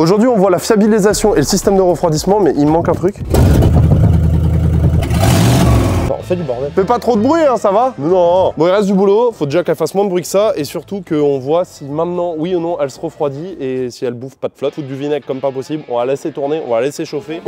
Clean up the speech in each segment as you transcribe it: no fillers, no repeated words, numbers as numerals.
Aujourd'hui, on voit la fiabilisation et le système de refroidissement, mais il manque un truc. On fait du bordel. Fais pas trop de bruit, hein, ça va? Non. Bon, il reste du boulot. Faut déjà qu'elle fasse moins de bruit que ça. Et surtout qu'on voit si maintenant, oui ou non, elle se refroidit. Et si elle bouffe pas de flotte. Foutre du vinaigre comme pas possible. On va la laisser tourner. On va la laisser chauffer.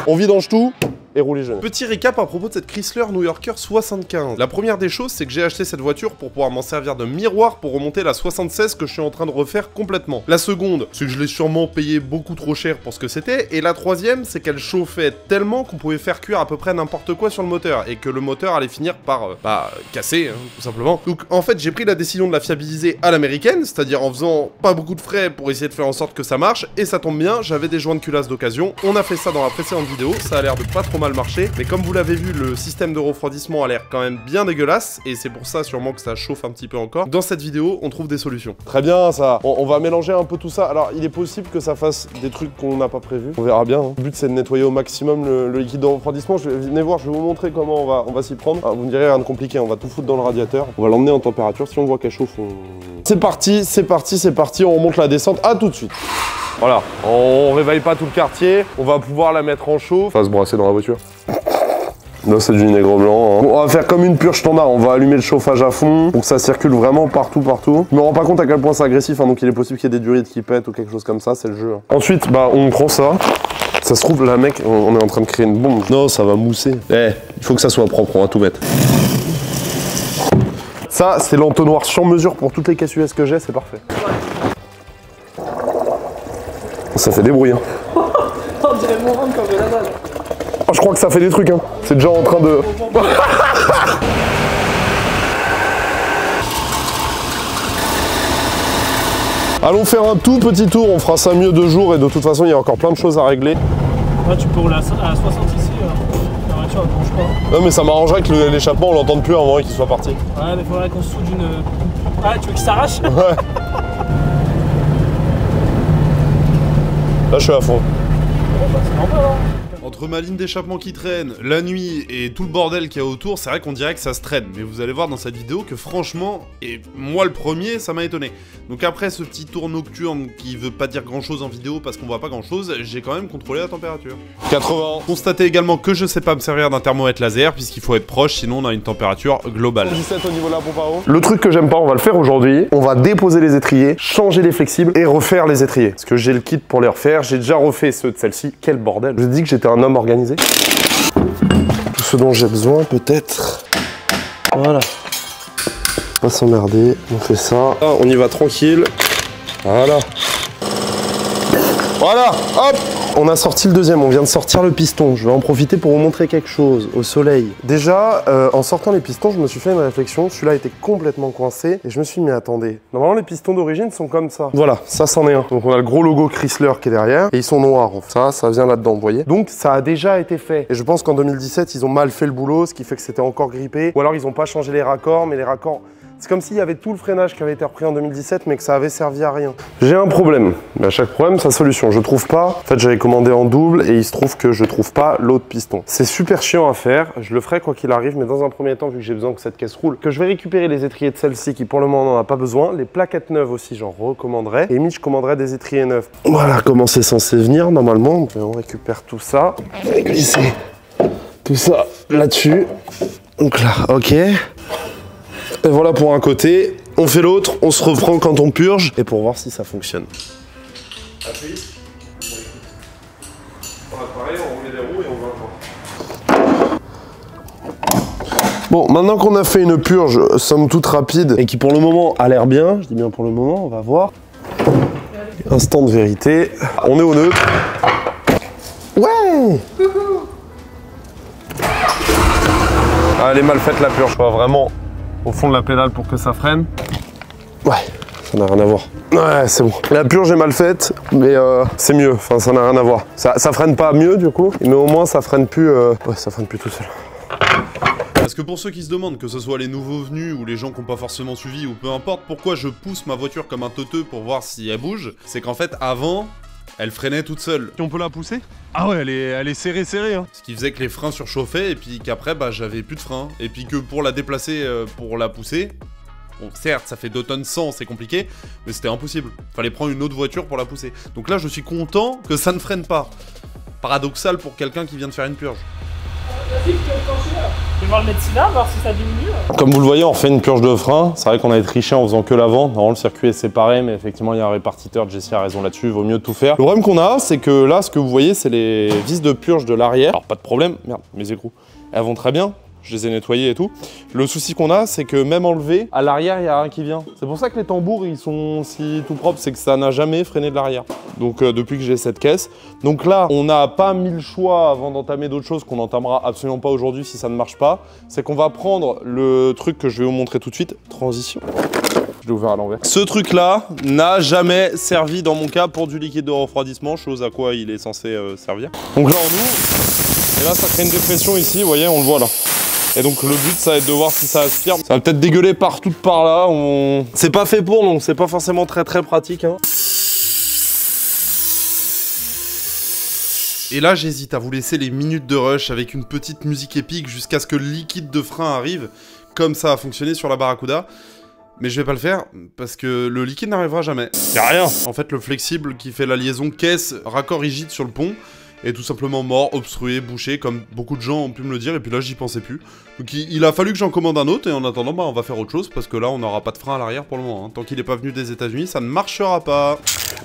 On vidange tout. Et rouler jeune. Petit récap à propos de cette Chrysler New Yorker 75. La première des choses, c'est que j'ai acheté cette voiture pour pouvoir m'en servir de miroir pour remonter la 76 que je suis en train de refaire complètement. La seconde, c'est que je l'ai sûrement payé beaucoup trop cher pour ce que c'était. Et la troisième, c'est qu'elle chauffait tellement qu'on pouvait faire cuire à peu près n'importe quoi sur le moteur. Et que le moteur allait finir par, casser, hein, tout simplement. Donc en fait, j'ai pris la décision de la fiabiliser à l'américaine, c'est-à-dire en faisant pas beaucoup de frais pour essayer de faire en sorte que ça marche. Et ça tombe bien, j'avais des joints de culasse d'occasion. On a fait ça dans la précédente vidéo, ça a l'air de pas trop mal marcher, mais comme vous l'avez vu, le système de refroidissement a l'air quand même bien dégueulasse, et c'est pour ça sûrement que ça chauffe un petit peu encore. Dans cette vidéo, on trouve des solutions. Très bien ça, on va mélanger un peu tout ça. Alors il est possible que ça fasse des trucs qu'on n'a pas prévus, on verra bien, hein. Le but c'est de nettoyer au maximum le liquide de refroidissement. Venez voir, je vais vous montrer comment on va s'y prendre. Alors, vous me direz rien de compliqué, on va tout foutre dans le radiateur, on va l'emmener en température, si on voit qu'elle chauffe, C'est parti, c'est parti, c'est parti, on remonte la descente, à tout de suite. Voilà, on réveille pas tout le quartier, on va pouvoir la mettre en chauffe. On va se brasser dans la voiture. Là c'est du vinaigre blanc, hein. Bon, on va faire comme une purge standard, on va allumer le chauffage à fond pour que ça circule vraiment partout. Je me rends pas compte à quel point c'est agressif, hein, donc il est possible qu'il y ait des durites qui pètent ou quelque chose comme ça, c'est le jeu. Hein. Ensuite, on prend ça. Ça se trouve là mec, on est en train de créer une bombe. Non, ça va mousser. Il faut que ça soit propre, on va tout mettre. Ça, c'est l'entonnoir sur mesure pour toutes les caisses US que j'ai, c'est parfait. Ça fait des bruits, hein. On dirait mon ventre comme de la balle. Oh, je crois que ça fait des trucs, hein. C'est déjà en train de... Allons faire un tout petit tour, on fera ça mieux 2 jours et de toute façon il y a encore plein de choses à régler. Ouais, tu peux rouler à 60 ici, la voiture elle bouge pas. Non mais ça m'arrangerait que l'échappement on l'entende plus avant qu'il soit parti. Ouais mais faudrait qu'on se soude d'une... Ah tu veux qu'il s'arrache? Ouais. Là je suis à fond. Bon bah c'est normal hein. Entre ma ligne d'échappement qui traîne, la nuit et tout le bordel qu'il y a autour, c'est vrai qu'on dirait que ça se traîne. Mais vous allez voir dans cette vidéo que franchement, et moi le premier, ça m'a étonné. Donc après ce petit tour nocturne qui veut pas dire grand chose en vidéo parce qu'on voit pas grand chose, j'ai quand même contrôlé la température. 80. Constatez également que je sais pas me servir d'un thermomètre laser puisqu'il faut être proche, sinon on a une température globale. 17 au niveau de la pompe à eau. Le truc que j'aime pas, on va le faire aujourd'hui. On va déposer les étriers, changer les flexibles et refaire les étriers. Parce que j'ai le kit pour les refaire, j'ai déjà refait ceux de celle-ci. Quel bordel. Je vous ai dit que j'étais un homme organisé. Tout ce dont j'ai besoin peut-être. Voilà. Pas s'emmerder, on fait ça. Là, on y va tranquille. Voilà. Voilà, hop. On a sorti le deuxième, on vient de sortir le piston. Je vais en profiter pour vous montrer quelque chose au soleil. Déjà, en sortant les pistons, je me suis fait une réflexion. Celui-là était complètement coincé et je me suis dit, mais attendez, normalement les pistons d'origine sont comme ça. Voilà, ça c'en est un. Donc on a le gros logo Chrysler qui est derrière et ils sont noirs. Ça vient là-dedans, vous voyez. Donc ça a déjà été fait. Et je pense qu'en 2017, ils ont mal fait le boulot, ce qui fait que c'était encore grippé. Ou alors ils n'ont pas changé les raccords, mais les raccords... C'est comme s'il y avait tout le freinage qui avait été repris en 2017, mais que ça avait servi à rien. J'ai un problème. Mais à chaque problème, sa solution. Je trouve pas. En fait, j'avais commandé en double et il se trouve que je trouve pas l'autre piston. C'est super chiant à faire. Je le ferai quoi qu'il arrive, mais dans un premier temps, vu que j'ai besoin que cette caisse roule, que je vais récupérer les étriers de celle-ci qui pour le moment n'en a pas besoin. Les plaquettes neuves aussi, j'en recommanderai. Et limite, je commanderai des étriers neufs. Voilà comment c'est censé venir normalement. On récupère tout ça. Je vais glisser tout ça là-dessus. Donc là, ok. Et voilà pour un côté, on fait l'autre, on se reprend quand on purge, et pour voir si ça fonctionne. Appuie. Pareil, on remet les roues et on va voir. Bon, maintenant qu'on a fait une purge, somme toute rapide, et qui pour le moment a l'air bien, je dis bien pour le moment, on va voir. Instant de vérité, on est au neutre. Ouais. Ah, elle est mal faite la purge, quoi, vraiment. Au fond de la pédale pour que ça freine. Ouais, ça n'a rien à voir. Ouais, c'est bon. La purge est mal faite, mais c'est mieux. Enfin, ça n'a rien à voir. Ça freine pas mieux du coup, mais au moins ça freine plus. Ouais, ça freine plus tout seul. Parce que pour ceux qui se demandent, que ce soit les nouveaux venus ou les gens qui n'ont pas forcément suivi ou peu importe, pourquoi je pousse ma voiture comme un teuteux pour voir si elle bouge, c'est qu'en fait avant, elle freinait toute seule. On peut la pousser? Ah ouais, elle est serrée hein. Ce qui faisait que les freins surchauffaient et puis qu'après bah j'avais plus de freins. Et puis que pour la déplacer, pour la pousser, Bon, certes, ça fait 2 tonnes 100, c'est compliqué, mais c'était impossible. Fallait prendre une autre voiture pour la pousser. Donc là, je suis content que ça ne freine pas. Paradoxal pour quelqu'un qui vient de faire une purge. Vas-y, tu vas voir le médecin là, voir si ça diminue. Comme vous le voyez, on fait une purge de frein. C'est vrai qu'on a triché en faisant que l'avant. Normalement, le circuit est séparé, mais effectivement, il y a un répartiteur. Jessie a raison là-dessus, il vaut mieux tout faire. Le problème qu'on a, c'est que là, ce que vous voyez, c'est les vis de purge de l'arrière. Alors, pas de problème. Merde, mes écrous, elles vont très bien. Je les ai nettoyés et tout. Le souci qu'on a, c'est que même enlevé, à l'arrière, il n'y a rien qui vient. C'est pour ça que les tambours, ils sont si tout propres, c'est que ça n'a jamais freiné de l'arrière. Donc depuis que j'ai cette caisse. Donc là, on n'a pas mis le choix avant d'entamer d'autres choses qu'on n'entamera absolument pas aujourd'hui si ça ne marche pas. C'est qu'on va prendre le truc que je vais vous montrer tout de suite. Transition. Je l'ai ouvert à l'envers. Ce truc-là n'a jamais servi dans mon cas pour du liquide de refroidissement, chose à quoi il est censé servir. Donc là, on ouvre. Et là, ça crée une dépression ici, vous voyez, on le voit là. Et donc le but, ça va être de voir si ça aspire. Ça va peut-être dégueuler partout par là. C'est pas fait pour, donc c'est pas forcément très pratique. Hein. Et là, j'hésite à vous laisser les minutes de rush avec une petite musique épique jusqu'à ce que le liquide de frein arrive, comme ça a fonctionné sur la Barracuda. Mais je vais pas le faire, parce que le liquide n'arrivera jamais. Y'a rien. En fait, le flexible qui fait la liaison caisse-raccord rigide sur le pont est tout simplement mort, obstrué, bouché, comme beaucoup de gens ont pu me le dire, et puis là j'y pensais plus. Donc il a fallu que j'en commande un autre, et en attendant, bah, on va faire autre chose, parce que là on n'aura pas de frein à l'arrière pour le moment. Hein. Tant qu'il n'est pas venu des États-Unis, ça ne marchera pas.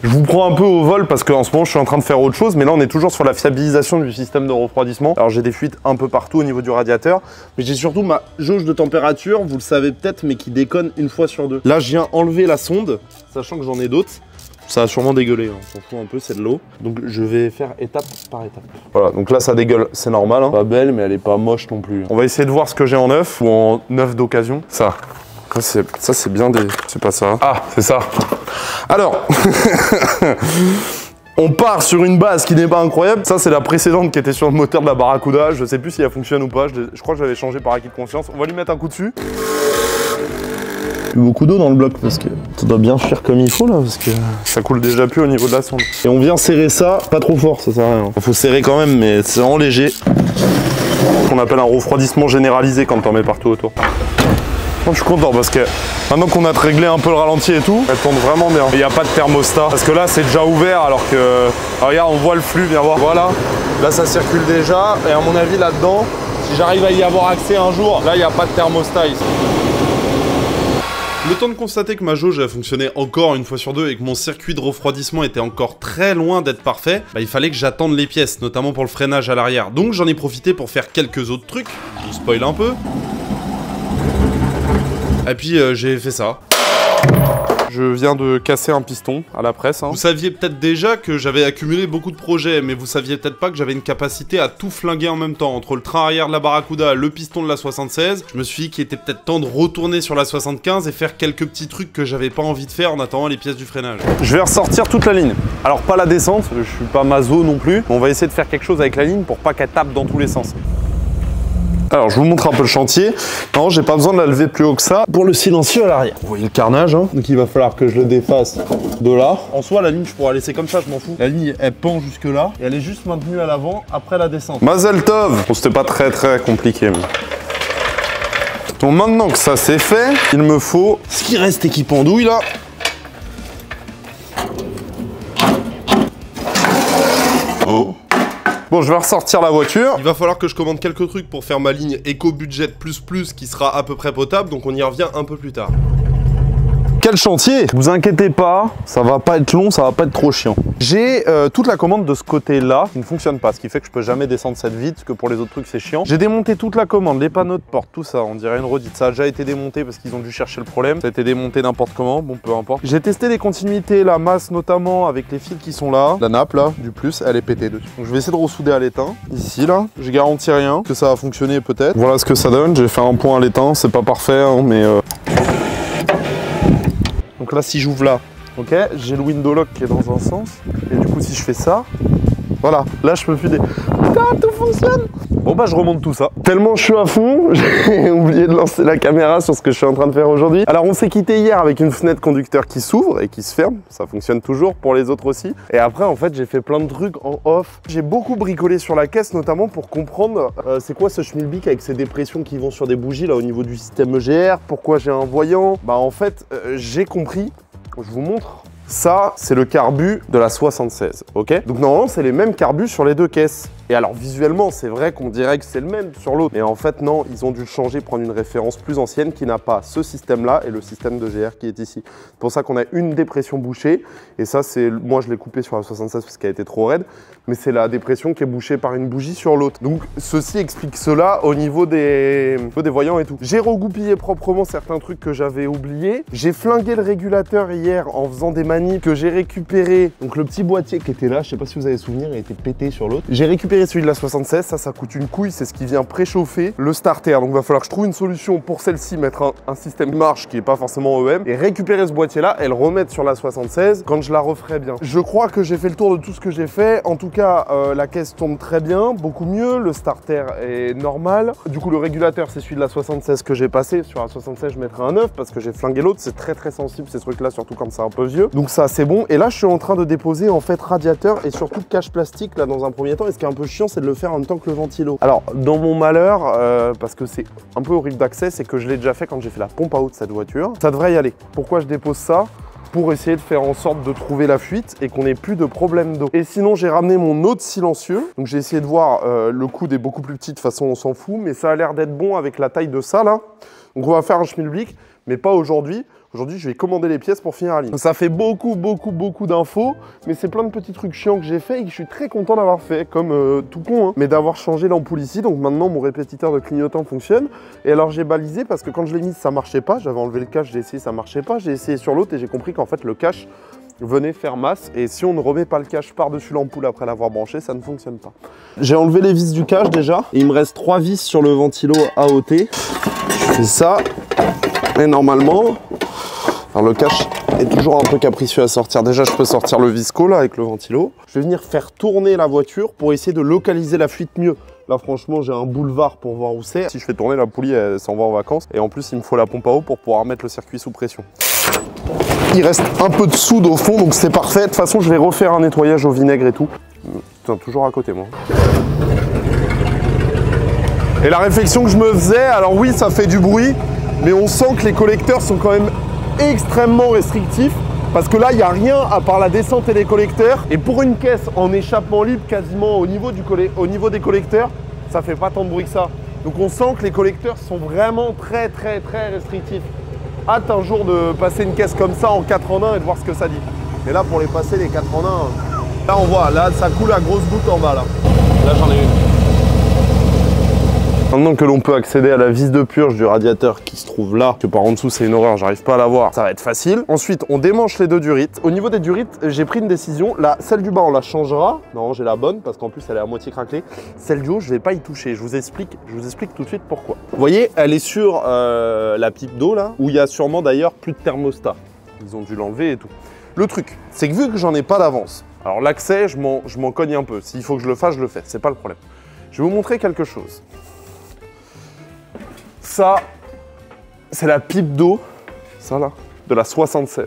Je vous prends un peu au vol, parce qu'en ce moment je suis en train de faire autre chose, mais là on est toujours sur la fiabilisation du système de refroidissement. Alors j'ai des fuites un peu partout au niveau du radiateur, mais j'ai surtout ma jauge de température, vous le savez peut-être, mais qui déconne une fois sur deux. Là je viens enlever la sonde, sachant que j'en ai d'autres. Ça a sûrement dégueulé, on s'en fout un peu, c'est de l'eau. Donc je vais faire étape par étape. Voilà, donc là ça dégueule, c'est normal. Hein. Pas belle, mais elle est pas moche non plus. On va essayer de voir ce que j'ai en neuf ou en neuf d'occasion. Ça c'est bien des... C'est pas ça. Ah, c'est ça. Alors, on part sur une base qui n'est pas incroyable. Ça c'est la précédente qui était sur le moteur de la Barracuda. Je sais plus si elle fonctionne ou pas. Je crois que je l'avais changé par acquis de conscience. On va lui mettre un coup dessus. Beaucoup d'eau dans le bloc parce que ça doit bien fuir comme il faut là parce que ça coule déjà plus au niveau de la sonde. Et on vient serrer ça, pas trop fort, ça sert à rien. Il faut serrer quand même, mais c'est vraiment léger. On appelle un refroidissement généralisé quand t'en mets partout autour. Bon, je suis content parce que maintenant qu'on a réglé un peu le ralenti et tout, elle tourne vraiment bien. Il n'y a pas de thermostat parce que là c'est déjà ouvert alors que... Ah, regarde, on voit le flux, viens voir. Voilà, là ça circule déjà et à mon avis là-dedans, si j'arrive à y avoir accès un jour, là il n'y a pas de thermostat ici. Le temps de constater que ma jauge a fonctionné encore une fois sur deux et que mon circuit de refroidissement était encore très loin d'être parfait, bah, il fallait que j'attende les pièces, notamment pour le freinage à l'arrière. Donc j'en ai profité pour faire quelques autres trucs, je vous spoil un peu. Et puis j'ai fait ça. Je viens de casser un piston à la presse. Hein. Vous saviez peut-être déjà que j'avais accumulé beaucoup de projets, mais vous saviez peut-être pas que j'avais une capacité à tout flinguer en même temps. Entre le train arrière de la Barracuda, le piston de la 76, je me suis dit qu'il était peut-être temps de retourner sur la 75 et faire quelques petits trucs que j'avais pas envie de faire en attendant les pièces du freinage. Je vais ressortir toute la ligne. Alors pas la descente, je suis pas maso non plus. On va essayer de faire quelque chose avec la ligne pour pas qu'elle tape dans tous les sens. Alors je vous montre un peu le chantier. Non, j'ai pas besoin de la lever plus haut que ça. Pour le silencieux à l'arrière. Vous voyez le carnage, hein. Donc il va falloir que je le défasse de là. En soi, la ligne, je pourrais la laisser comme ça, je m'en fous. La ligne, elle pend jusque là et elle est juste maintenue à l'avant après la descente. Mazel tov. Bon, c'était pas très compliqué. Mais... Donc maintenant que ça c'est fait, il me faut ce qui reste qui pendouille là. Oh. Bon, je vais ressortir la voiture. Il va falloir que je commande quelques trucs pour faire ma ligne éco-budget plus qui sera à peu près potable, donc on y revient un peu plus tard. Quel chantier! Vous inquiétez pas, ça va pas être long, ça va pas être trop chiant. J'ai toute la commande de ce côté-là qui ne fonctionne pas, ce qui fait que je peux jamais descendre cette vitre, parce que pour les autres trucs c'est chiant. J'ai démonté toute la commande, les panneaux de porte, tout ça, on dirait une redite. Ça a déjà été démonté parce qu'ils ont dû chercher le problème. Ça a été démonté n'importe comment, bon peu importe. J'ai testé les continuités, la masse notamment avec les fils qui sont là. La nappe là, du plus, elle est pétée dessus. Donc je vais essayer de ressouder à l'étain. Ici là, je garantis rien, que ça va fonctionner peut-être. Voilà ce que ça donne, j'ai fait un point à l'étain, c'est pas parfait hein, mais... Donc là, si j'ouvre là, ok, j'ai le window lock qui est dans un sens. Et du coup, si je fais ça, voilà, là, je peux plus... Putain, tout fonctionne! Bon bah je remonte tout ça. Tellement je suis à fond, j'ai oublié de lancer la caméra sur ce que je suis en train de faire aujourd'hui. Alors on s'est quitté hier avec une fenêtre conducteur qui s'ouvre et qui se ferme. Ça fonctionne toujours pour les autres aussi. Et après en fait j'ai fait plein de trucs en off. J'ai beaucoup bricolé sur la caisse notamment pour comprendre c'est quoi ce schmilblick avec ces dépressions qui vont sur des bougies là au niveau du système EGR. Pourquoi j'ai un voyant? Bah en fait j'ai compris. Je vous montre. Ça, c'est le carbu de la 76, ok? Donc normalement, c'est les mêmes carbus sur les deux caisses. Et alors visuellement, c'est vrai qu'on dirait que c'est le même sur l'autre. Mais en fait, non, ils ont dû le changer, prendre une référence plus ancienne qui n'a pas ce système-là et le système de GR qui est ici. C'est pour ça qu'on a une dépression bouchée. Et ça, c'est moi, je l'ai coupé sur la 76 parce qu'elle était trop raide. Mais c'est la dépression qui est bouchée par une bougie sur l'autre. Donc ceci explique cela au niveau des voyants et tout. J'ai regoupillé proprement certains trucs que j'avais oubliés. J'ai flingué le régulateur hier en faisant des manips que j'ai récupéré. Donc le petit boîtier qui était là, je sais pas si vous avez souvenir, il était pété sur l'autre. J'ai récupéré celui de la 76, ça coûte une couille, c'est ce qui vient préchauffer le starter. Donc il va falloir que je trouve une solution pour celle-ci, mettre un système marche qui est pas forcément EM et récupérer ce boîtier là et le remettre sur la 76 quand je la referai bien. Je crois que j'ai fait le tour de tout ce que j'ai fait. En tout cas, la caisse tourne très bien, beaucoup mieux, le starter est normal. Du coup, le régulateur, c'est celui de la 76 que j'ai passé. Sur la 76, je mettrai un 9 parce que j'ai flingué l'autre. C'est très sensible ces trucs là, surtout quand c'est un peu vieux. Donc ça, c'est bon. Et là, je suis en train de déposer en fait radiateur et surtout cache plastique là dans un premier temps. Et ce qui est un peu chiant, c'est de le faire en même temps que le ventilo. Alors, dans mon malheur, parce que c'est un peu horrible d'accès, c'est que je l'ai déjà fait quand j'ai fait la pompe à eau de cette voiture. Ça devrait y aller. Pourquoi je dépose ça? Pour essayer de faire en sorte de trouver la fuite et qu'on n'ait plus de problème d'eau. Et sinon, j'ai ramené mon autre silencieux. Donc j'ai essayé de voir, le coude est beaucoup plus petit, de toute façon on s'en fout, mais ça a l'air d'être bon avec la taille de ça là. Donc on va faire un schmilblick, mais pas aujourd'hui. Aujourd'hui, je vais commander les pièces pour finir la ligne. Ça fait beaucoup d'infos, mais c'est plein de petits trucs chiants que j'ai fait et que je suis très content d'avoir fait, comme tout con, hein. Mais d'avoir changé l'ampoule ici, donc maintenant mon répétiteur de clignotant fonctionne. Et alors j'ai balisé parce que quand je l'ai mis, ça marchait pas. J'avais enlevé le cache, j'ai essayé, ça marchait pas. J'ai essayé sur l'autre et j'ai compris qu'en fait le cache venait faire masse. Et si on ne remet pas le cache par-dessus l'ampoule après l'avoir branché, ça ne fonctionne pas. J'ai enlevé les vis du cache déjà. Et il me reste 3 vis sur le ventilo AOT. Je fais ça. Et normalement... Alors le cache est toujours un peu capricieux à sortir. Déjà, je peux sortir le visco là avec le ventilo. Je vais venir faire tourner la voiture pour essayer de localiser la fuite mieux. Là, franchement, j'ai un boulevard pour voir où c'est. Si je fais tourner, la poulie, elle s'en va en vacances. Et en plus, il me faut la pompe à eau pour pouvoir mettre le circuit sous pression. Il reste un peu de soude au fond, donc c'est parfait. De toute façon, je vais refaire un nettoyage au vinaigre et tout. Putain, toujours à côté, moi. Et la réflexion que je me faisais, alors oui, ça fait du bruit, mais on sent que les collecteurs sont quand même extrêmement restrictif parce que là il n'y a rien à part la descente et les collecteurs et pour une caisse en échappement libre quasiment au niveau des collecteurs ça fait pas tant de bruit que ça, donc on sent que les collecteurs sont vraiment très restrictifs. Hâte un jour de passer une caisse comme ça en 4 en 1 et de voir ce que ça dit. Et là pour les passer les 4 en 1, là on voit, là ça coule à grosse goutte en bas là j'en ai une. Maintenant que l'on peut accéder à la vis de purge du radiateur qui se trouve là, que par en dessous c'est une horreur, j'arrive pas à la voir, ça va être facile. Ensuite, on démanche les deux durites. Au niveau des durites, j'ai pris une décision. Là, celle du bas, on la changera. Non, j'ai la bonne parce qu'en plus elle est à moitié craquelée. Celle du haut, je vais pas y toucher. Je vous explique tout de suite pourquoi. Vous voyez, elle est sur la pipe d'eau là, où il y a sûrement d'ailleurs plus de thermostat. Ils ont dû l'enlever et tout. Le truc, c'est que vu que j'en ai pas d'avance, alors l'accès, je m'en cogne un peu. S'il faut que je le fasse, je le fais. C'est pas le problème. Je vais vous montrer quelque chose. Ça, c'est la pipe d'eau, ça là, de la 76.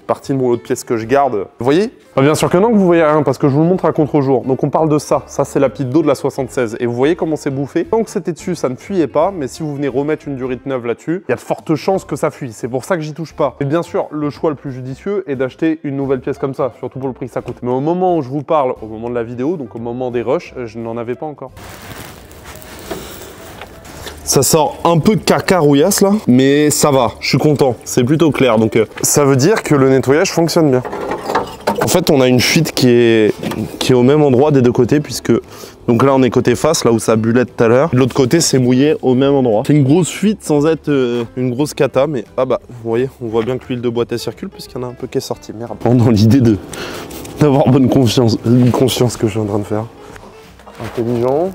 Partie de mon lot de pièces que je garde. Vous voyez? Bien sûr que non, que vous voyez rien, parce que je vous le montre à contre-jour. Donc on parle de ça. Ça, c'est la pipe d'eau de la 76. Et vous voyez comment c'est bouffé? Tant que c'était dessus, ça ne fuyait pas. Mais si vous venez remettre une durite neuve là-dessus, il y a de fortes chances que ça fuit. C'est pour ça que j'y touche pas. Et bien sûr, le choix le plus judicieux est d'acheter une nouvelle pièce comme ça, surtout pour le prix que ça coûte. Mais au moment où je vous parle, au moment de la vidéo, donc au moment des rushs, je n'en avais pas encore. Ça sort un peu de cacarouillasse là, mais ça va, je suis content, c'est plutôt clair, donc ça veut dire que le nettoyage fonctionne bien. En fait, on a une fuite qui est au même endroit des deux côtés, puisque donc là on est côté face, là où ça bullait tout à l'heure. De l'autre côté, c'est mouillé au même endroit. C'est une grosse fuite sans être une grosse cata, mais ah bah, vous voyez, on voit bien que l'huile de boîte elle circule, puisqu'il y en a un peu qui est sorti. Merde. Dans l'idée d'avoir bonne conscience que je suis en train de faire. Intelligent.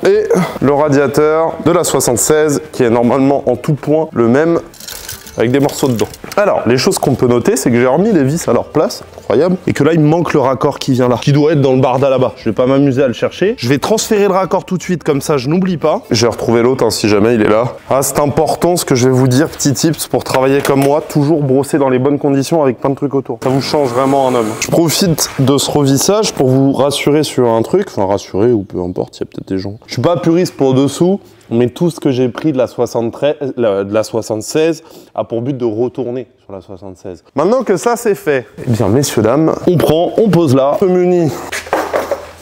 Et le radiateur de la 76 qui est normalement en tout point le même avec des morceaux dedans. Alors, les choses qu'on peut noter, c'est que j'ai remis les vis à leur place. incroyable. Et que là, il me manque le raccord qui vient là, qui doit être dans le barda là-bas. Je vais pas m'amuser à le chercher. Je vais transférer le raccord tout de suite, comme ça je n'oublie pas. Je vais retrouver l'autre si jamais il est là. Ah, c'est important ce que je vais vous dire, petit tips pour travailler comme moi, toujours brosser dans les bonnes conditions avec plein de trucs autour. Ça vous change vraiment un homme. Je profite de ce revissage pour vous rassurer sur un truc, enfin rassurer ou peu importe, il y a peut-être des gens. Je suis pas puriste pour dessous, mais tout ce que j'ai pris de la 76 a pour but de retourner sur la 76. Maintenant que ça c'est fait, eh bien messieurs, dames, on prend, on pose là, on se munit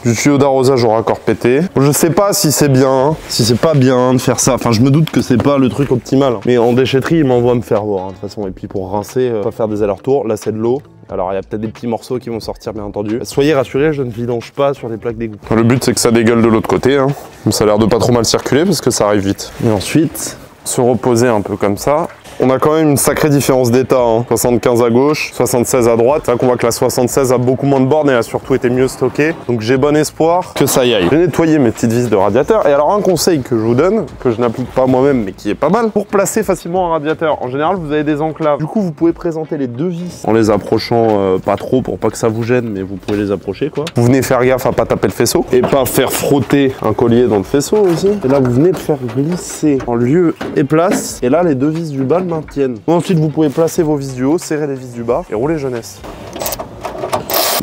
du tuyau d'arrosage au raccord pété. Je sais pas si c'est bien, si c'est pas bien de faire ça. Enfin, je me doute que c'est pas le truc optimal. Mais en déchetterie, ils m'envoient me faire voir, de toute façon. Et puis pour rincer, pas faire des allers-retours. Là, c'est de l'eau. Alors, il y a peut-être des petits morceaux qui vont sortir, bien entendu. Soyez rassurés, je ne vidange pas sur les plaques d'égout. Le but, c'est que ça dégueule de l'autre côté. Hein. Ça a l'air de pas trop mal circuler parce que ça arrive vite. Et ensuite, se reposer un peu comme ça. On a quand même une sacrée différence d'état, hein. 75 à gauche, 76 à droite. C'est vrai qu'on voit que la 76 a beaucoup moins de bornes et a surtout été mieux stockée. Donc j'ai bon espoir que ça y aille. J'ai nettoyé mes petites vis de radiateur. Et alors un conseil que je vous donne, que je n'applique pas moi-même mais qui est pas mal, pour placer facilement un radiateur. En général, vous avez des enclaves. Du coup, vous pouvez présenter les deux vis en les approchant pas trop pour pas que ça vous gêne, mais vous pouvez les approcher quoi. Vous venez faire gaffe à pas taper le faisceau et pas faire frotter un collier dans le faisceau aussi. Et là, vous venez de faire glisser en lieu et place. Et là, les deux vis du bas maintiennent. Ensuite, vous pouvez placer vos vis du haut, serrer les vis du bas et rouler jeunesse.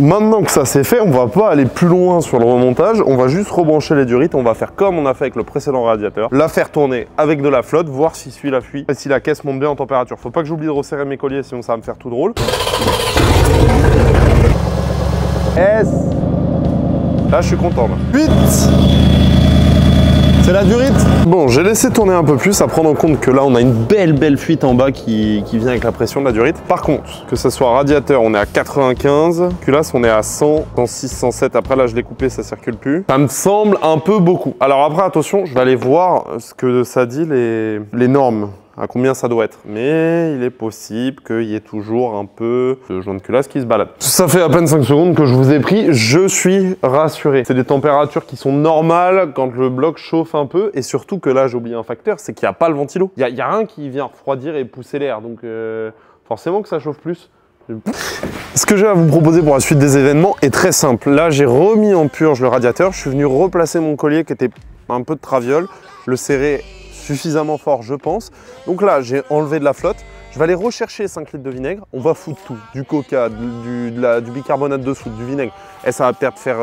Maintenant que ça c'est fait, on va pas aller plus loin sur le remontage, on va juste rebrancher les durites, on va faire comme on a fait avec le précédent radiateur, la faire tourner avec de la flotte, voir si celui-là fuit et si la caisse monte bien en température. Faut pas que j'oublie de resserrer mes colliers, sinon ça va me faire tout drôle. S. Là, je suis content là. 8. C'est la durite. Bon, j'ai laissé tourner un peu plus, à prendre en compte que là, on a une belle fuite en bas qui vient avec la pression de la durite. Par contre, que ce soit radiateur, on est à 95, culasse, on est à 100, 106, 107. Après, là, je l'ai coupé, ça circule plus. Ça me semble un peu beaucoup. Alors après, attention, je vais aller voir ce que ça dit les normes. À combien ça doit être. Mais il est possible qu'il y ait toujours un peu de joint de culasse qui se balade. Ça fait à peine 5 secondes que je vous ai pris, je suis rassuré. C'est des températures qui sont normales quand le bloc chauffe un peu et surtout que là j'ai oublié un facteur, c'est qu'il n'y a pas le ventilo. Il y a rien qui vient refroidir et pousser l'air, donc forcément que ça chauffe plus. Ce que j'ai à vous proposer pour la suite des événements est très simple. Là j'ai remis en purge le radiateur, je suis venu replacer mon collier qui était un peu de traviole, le serrer suffisamment fort je pense. Donc là j'ai enlevé de la flotte, je vais aller rechercher 5 litres de vinaigre, on va foutre tout, du coca, du bicarbonate de soude, du vinaigre, et ça va peut-être faire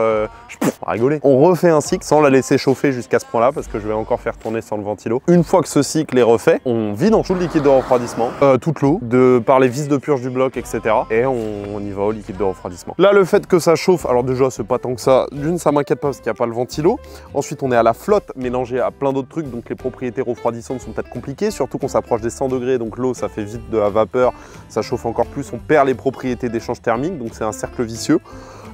rigoler. On refait un cycle sans la laisser chauffer jusqu'à ce point là parce que je vais encore faire tourner sans le ventilo. Une fois que ce cycle est refait, on vide en tout le liquide de refroidissement, toute l'eau, par les vis de purge du bloc, etc. Et on y va au liquide de refroidissement. Là le fait que ça chauffe, alors déjà c'est pas tant que ça, d'une ça m'inquiète pas parce qu'il n'y a pas le ventilo. Ensuite on est à la flotte mélangée à plein d'autres trucs, donc les propriétés refroidissantes sont peut-être compliquées, surtout qu'on s'approche des 100 degrés, donc l'eau ça fait vite de la vapeur, ça chauffe encore plus, on perd les propriétés d'échange thermique, donc c'est un cercle vicieux.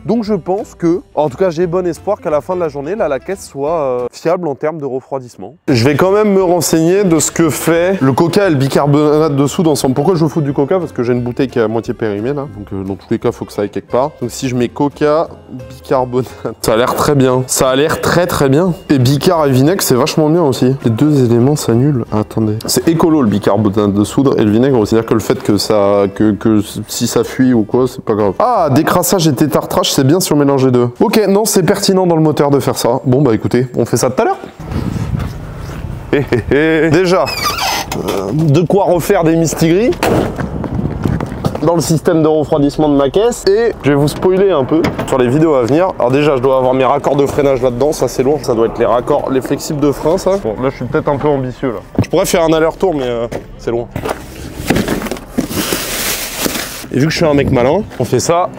Donc je pense que, en tout cas j'ai bon espoir qu'à la fin de la journée, là, la caisse soit fiable en termes de refroidissement. Je vais quand même me renseigner de ce que fait le coca et le bicarbonate de soude ensemble. Pourquoi je fous du coca? Parce que j'ai une bouteille qui est à moitié périmée là, donc dans tous les cas il faut que ça aille quelque part. Donc si je mets coca, bicarbonate, ça a l'air très bien. Ça a l'air très bien. Et bicar et vinaigre c'est vachement bien aussi. Les deux éléments s'annulent. Attendez. C'est écolo le bicarbonate de soude et le vinaigre, c'est-à-dire que le fait que ça, que si ça fuit ou quoi, c'est pas grave. Ah, décrassage et tétartrage, c'est bien si on mélange les deux. Ok, non, c'est pertinent dans le moteur de faire ça. Bon, bah écoutez, on fait ça tout à l'heure. Déjà, de quoi refaire des mistigris dans le système de refroidissement de ma caisse. Et je vais vous spoiler un peu sur les vidéos à venir. Alors déjà, je dois avoir mes raccords de freinage là-dedans. Ça, c'est lourd. Ça doit être les raccords, les flexibles de frein, ça. Bon, là, je suis peut-être un peu ambitieux, là. Je pourrais faire un aller-retour, mais c'est loin. Et vu que je suis un mec malin, on fait ça,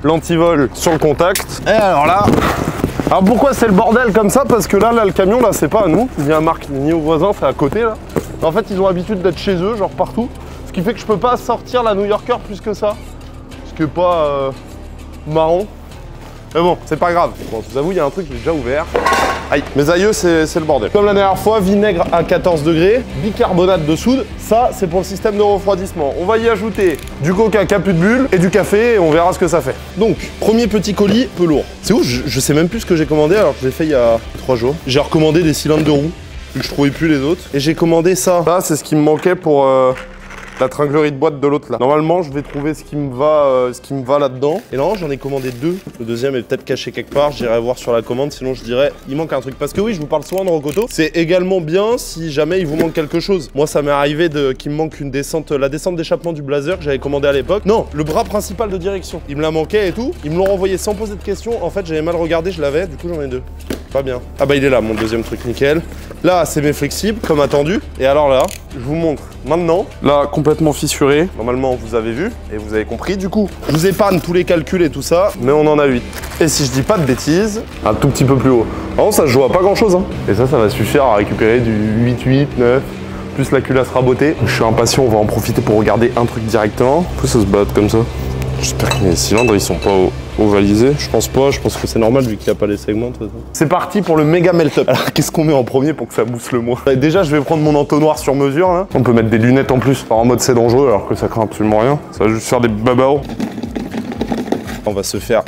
l'antivol sur le contact. Et alors là, alors pourquoi c'est le bordel comme ça? Parce que là, le camion, là, c'est pas à nous, il vient marque ni aux voisins, c'est à côté, là. En fait, ils ont l'habitude d'être chez eux, genre partout. Ce qui fait que je peux pas sortir la New Yorker plus que ça. Ce qui est pas marrant. Mais bon, c'est pas grave. Bon, je vous avoue, il y a un truc que j'ai déjà ouvert. Aïe, mes aïeux, c'est le bordel. Comme la dernière fois, vinaigre à 14 degrés, bicarbonate de soude, ça, c'est pour le système de refroidissement. On va y ajouter du coca qui a plus de bulles et du café et on verra ce que ça fait. Donc, premier petit colis, peu lourd. C'est ouf, je sais même plus ce que j'ai commandé alors que je l'ai fait il y a 3 jours. J'ai recommandé des cylindres de roue, vu que je trouvais plus les autres. Et j'ai commandé ça. Ça, c'est ce qui me manquait pour la tringlerie de boîte de l'autre là. Normalement, je vais trouver ce qui me va là-dedans. Et non, j'en ai commandé 2. Le deuxième est peut-être caché quelque part. J'irai voir sur la commande. Sinon, je dirais, il manque un truc. Parce que oui, je vous parle souvent de Rocoto. C'est également bien si jamais il vous manque quelque chose. Moi, ça m'est arrivé qu'il me manque une descente, la descente d'échappement du Blazer que j'avais commandé à l'époque. Non, le bras principal de direction. Il me la manquait et tout. Ils me l'ont renvoyé sans poser de questions. En fait, j'avais mal regardé, je l'avais. Du coup, j'en ai 2. Pas bien. Ah bah il est là, mon deuxième truc, nickel. Là, c'est mes flexibles, comme attendu. Et alors là, je vous montre maintenant. Là, complètement fissuré. Normalement, vous avez vu et vous avez compris. Du coup, je vous épargne tous les calculs et tout ça, mais on en a 8. Et si je dis pas de bêtises, un tout petit peu plus haut. Vraiment, ça se joue à pas grand-chose. Hein. Et ça va suffire à récupérer du 8-8, 9, plus la culasse rabotée. Je suis impatient, on va en profiter pour regarder un truc directement. Pourquoi ça se bat comme ça? J'espère que mes cylindres, ils sont pas ovalisés. Je pense pas, je pense que c'est normal vu qu'il n'y a pas les segments. C'est parti pour le méga melt-up. Alors, qu'est-ce qu'on met en premier pour que ça mousse le moins? Déjà, je vais prendre mon entonnoir sur mesure. Là. On peut mettre des lunettes en plus. En mode c'est dangereux alors que ça craint absolument rien. Ça va juste faire des babao. On va se faire...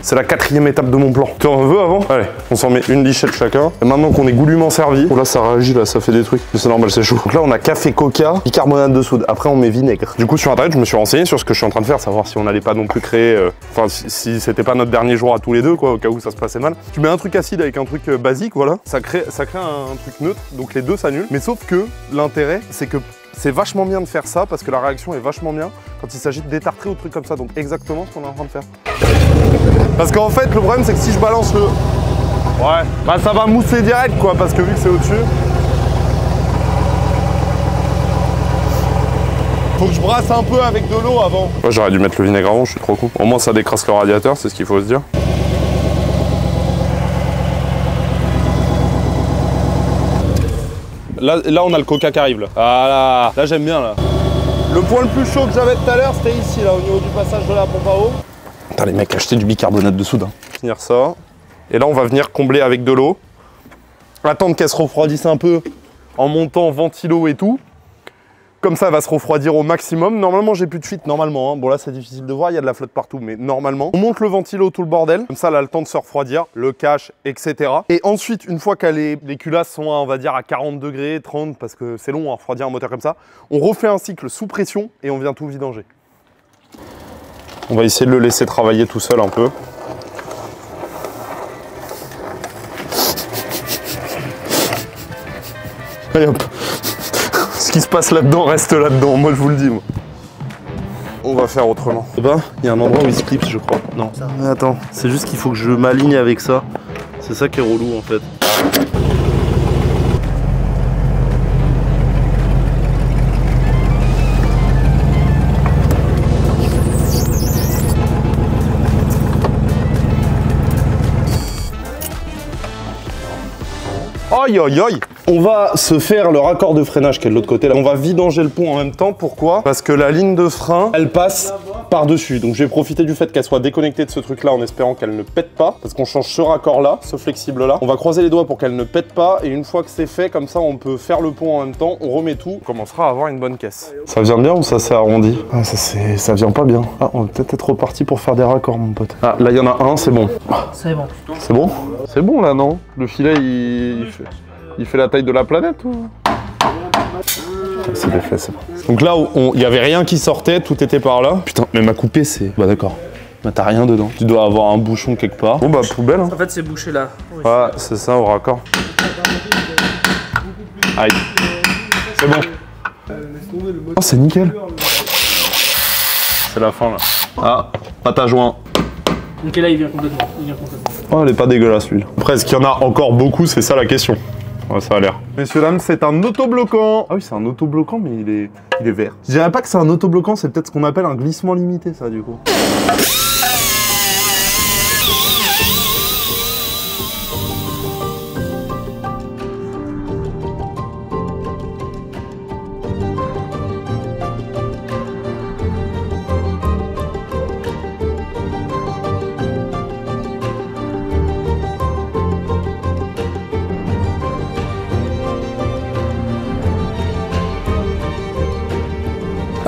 C'est la 4e étape de mon plan. Tu en veux avant? Allez, on s'en met une lichette chacun. Et maintenant qu'on est goulûment servi, oh là ça réagit là, ça fait des trucs. C'est normal, c'est chaud. Donc là on a café coca, bicarbonate de soude. Après on met vinaigre. Du coup sur internet je me suis renseigné sur ce que je suis en train de faire, savoir si on n'allait pas non plus créer, enfin si c'était pas notre dernier jour à tous les deux quoi, au cas où ça se passait mal. Tu mets un truc acide avec un truc basique, voilà. Ça crée un truc neutre, donc les deux s'annulent. Mais sauf que l'intérêt c'est que c'est vachement bien de faire ça parce que la réaction est vachement bien quand il s'agit de détartrer ou de trucs comme ça. Donc exactement ce qu'on est en train de faire. Parce qu'en fait, le problème c'est que si je balance le... Ouais, bah ça va mousser direct quoi, parce que vu que c'est au-dessus... Faut que je brasse un peu avec de l'eau avant. Ouais, j'aurais dû mettre le vinaigre avant, je suis trop con. Au moins ça décrasse le radiateur, c'est ce qu'il faut se dire. Là, on a le coca qui arrive là. Voilà, là j'aime bien là. Le point le plus chaud que j'avais tout à l'heure, c'était ici là, au niveau du passage de la pompe à eau. Putain les mecs, achetez du bicarbonate de soude. Hein. Finir ça. Et là on va venir combler avec de l'eau. Attendre qu'elle se refroidisse un peu en montant ventilo et tout. Comme ça, elle va se refroidir au maximum. Normalement, j'ai plus de fuite, normalement. Hein. Bon, là, c'est difficile de voir, il y a de la flotte partout, mais normalement. On monte le ventilo, tout le bordel. Comme ça, elle a le temps de se refroidir, le cache, etc. Et ensuite, une fois que les culasses sont, on va dire, à 40 degrés, 30, parce que c'est long à refroidir un moteur comme ça, on refait un cycle sous pression et on vient tout vidanger. On va essayer de le laisser travailler tout seul un peu. Allez hop. Ce qui se passe là-dedans reste là-dedans, moi je vous le dis. Moi. On va faire autrement. Bah, il y a un endroit où il se clipse, je crois. Non. Mais attends, c'est juste qu'il faut que je m'aligne avec ça. C'est ça qui est relou en fait. Aïe aïe aïe. On va se faire le raccord de freinage qui est de l'autre côté. Là, on va vidanger le pont en même temps. Pourquoi? Parce que la ligne de frein, elle passe par-dessus. Donc je vais profiter du fait qu'elle soit déconnectée de ce truc-là en espérant qu'elle ne pète pas. Parce qu'on change ce raccord-là, ce flexible-là. On va croiser les doigts pour qu'elle ne pète pas. Et une fois que c'est fait, comme ça, on peut faire le pont en même temps. On remet tout. On commencera à avoir une bonne caisse. Ça vient bien ou ça s'est arrondi? Ah, ça vient pas bien. Ah, on va peut-être être reparti pour faire des raccords, mon pote. Ah, là, il y en a un, c'est bon. C'est bon. C'est bon? C'est bon, là, non? Le filet, il fait la taille de la planète ou... C'est fait, c'est bon. Donc là, il n'y avait rien qui sortait, tout était par là. Putain, mais ma coupée, c'est... Bah d'accord. Bah t'as rien dedans. Tu dois avoir un bouchon quelque part. Bon bah poubelle. Hein. En fait, c'est bouché là. Oui. Ouais, c'est ça, au raccord. Aïe. C'est bon. Oh, c'est nickel. C'est la fin là. Ah, pâte à joint. Ok, là, il vient complètement. Oh, elle est pas dégueulasse lui. Après, est-ce qu'il y en a encore beaucoup? C'est ça la question. Ouais, ça a l'air. Messieurs, dames, c'est un autobloquant. Ah oui, c'est un autobloquant, mais il est vert. Je dirais pas que c'est un autobloquant, c'est peut-être ce qu'on appelle un glissement limité, ça, du coup.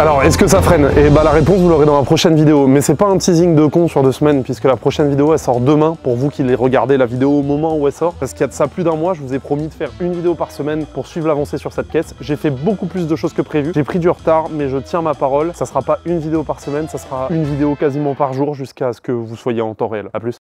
Alors, est-ce que ça freine? Et bah la réponse, vous l'aurez dans la prochaine vidéo. Mais c'est pas un teasing de con sur 2 semaines, puisque la prochaine vidéo, elle sort demain, pour vous qui regardez la vidéo au moment où elle sort. Parce qu'il y a de ça plus d'un mois, je vous ai promis de faire une vidéo par semaine pour suivre l'avancée sur cette caisse. J'ai fait beaucoup plus de choses que prévu. J'ai pris du retard, mais je tiens ma parole. Ça sera pas une vidéo par semaine, ça sera une vidéo quasiment par jour jusqu'à ce que vous soyez en temps réel. A plus.